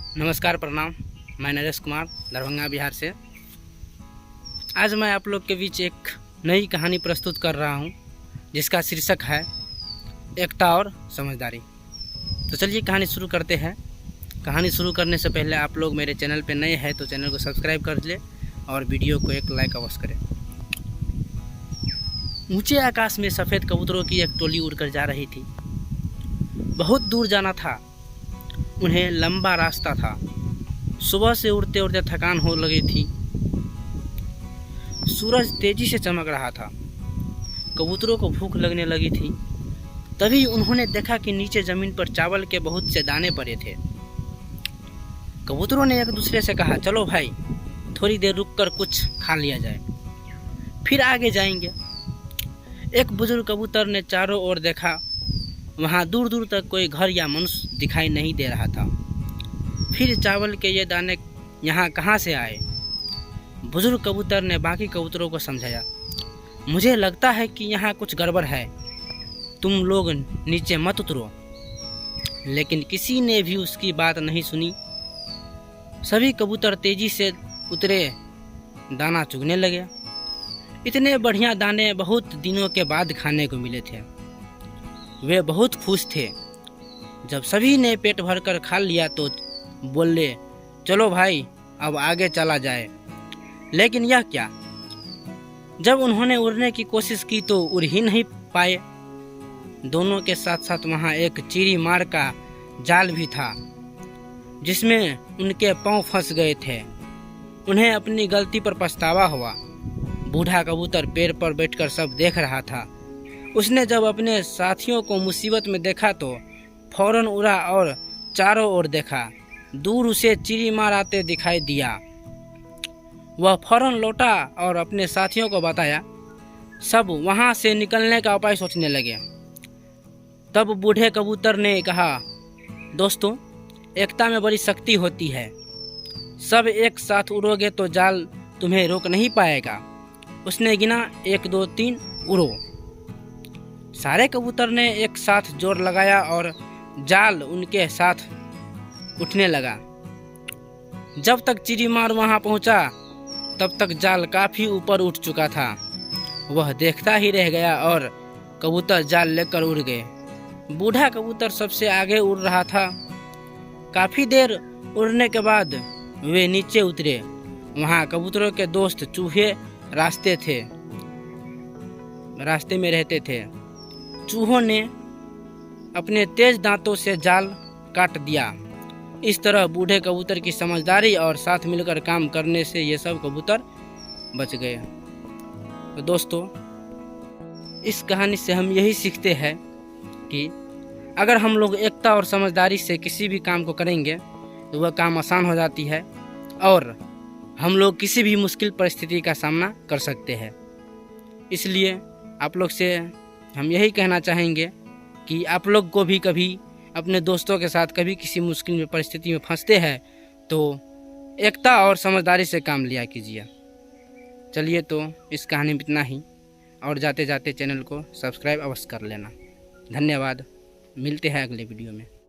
नमस्कार, प्रणाम। मैं नरेश कुमार, दरभंगा, बिहार से। आज मैं आप लोग के बीच एक नई कहानी प्रस्तुत कर रहा हूं, जिसका शीर्षक है एकता और समझदारी। तो चलिए कहानी शुरू करते हैं। कहानी शुरू करने से पहले आप लोग मेरे चैनल पर नए हैं तो चैनल को सब्सक्राइब कर ले और वीडियो को एक लाइक अवश्य करें। ऊंचे आकाश में सफ़ेद कबूतरों की एक टोली उड़कर जा रही थी। बहुत दूर जाना था, उन्हें लंबा रास्ता था। सुबह से उड़ते उड़ते थकान हो लगी थी। सूरज तेजी से चमक रहा था। कबूतरों को भूख लगने लगी थी। तभी उन्होंने देखा कि नीचे जमीन पर चावल के बहुत से दाने पड़े थे। कबूतरों ने एक दूसरे से कहा, चलो भाई, थोड़ी देर रुककर कुछ खा लिया जाए, फिर आगे जाएंगे। एक बुजुर्ग कबूतर ने चारों ओर देखा। वहाँ दूर दूर तक कोई घर या मनुष्य दिखाई नहीं दे रहा था। फिर चावल के ये दाने यहाँ कहाँ से आए? बुजुर्ग कबूतर ने बाकी कबूतरों को समझाया, मुझे लगता है कि यहाँ कुछ गड़बड़ है, तुम लोग नीचे मत उतरो। लेकिन किसी ने भी उसकी बात नहीं सुनी। सभी कबूतर तेजी से उतरे, दाना चुगने लगे। इतने बढ़िया दाने बहुत दिनों के बाद खाने को मिले थे। वे बहुत खुश थे। जब सभी ने पेट भरकर खा लिया तो बोले, चलो भाई, अब आगे चला जाए। लेकिन यह क्या? जब उन्होंने उड़ने की कोशिश की तो उड़ ही नहीं पाए। दोनों के साथ साथ वहाँ एक चिड़ी मार का जाल भी था, जिसमें उनके पांव फंस गए थे। उन्हें अपनी गलती पर पछतावा हुआ। बूढ़ा कबूतर पेड़ पर बैठकर सब देख रहा था। उसने जब अपने साथियों को मुसीबत में देखा तो फौरन उड़ा और चारों ओर देखा। दूर उसे चिड़ी मार आते दिखाई दिया। वह फौरन लौटा और अपने साथियों को बताया। सब वहां से निकलने का उपाय सोचने लगे। तब बूढ़े कबूतर ने कहा, दोस्तों, एकता में बड़ी शक्ति होती है। सब एक साथ उड़ोगे तो जाल तुम्हें रोक नहीं पाएगा। उसने गिना, 1 2 3, उड़ो। सारे कबूतर ने एक साथ जोर लगाया और जाल उनके साथ उठने लगा। जब तक चिड़ीमार वहां पहुंचा तब तक जाल काफी ऊपर उठ चुका था। वह देखता ही रह गया और कबूतर जाल लेकर उड़ गए। बूढ़ा कबूतर सबसे आगे उड़ रहा था। काफी देर उड़ने के बाद वे नीचे उतरे। वहां कबूतरों के दोस्त चूहे रास्ते में रहते थे। चूहों ने अपने तेज दांतों से जाल काट दिया। इस तरह बूढ़े कबूतर की समझदारी और साथ मिलकर काम करने से ये सब कबूतर बच गए। तो दोस्तों, इस कहानी से हम यही सीखते हैं कि अगर हम लोग एकता और समझदारी से किसी भी काम को करेंगे तो वह काम आसान हो जाती है और हम लोग किसी भी मुश्किल परिस्थिति का सामना कर सकते हैं। इसलिए आप लोग से हम यही कहना चाहेंगे कि आप लोग को भी कभी अपने दोस्तों के साथ कभी किसी मुश्किल परिस्थिति में फंसते हैं तो एकता और समझदारी से काम लिया कीजिए। चलिए, तो इस कहानी में इतना ही, और जाते जाते चैनल को सब्सक्राइब अवश्य कर लेना। धन्यवाद। मिलते हैं अगले वीडियो में।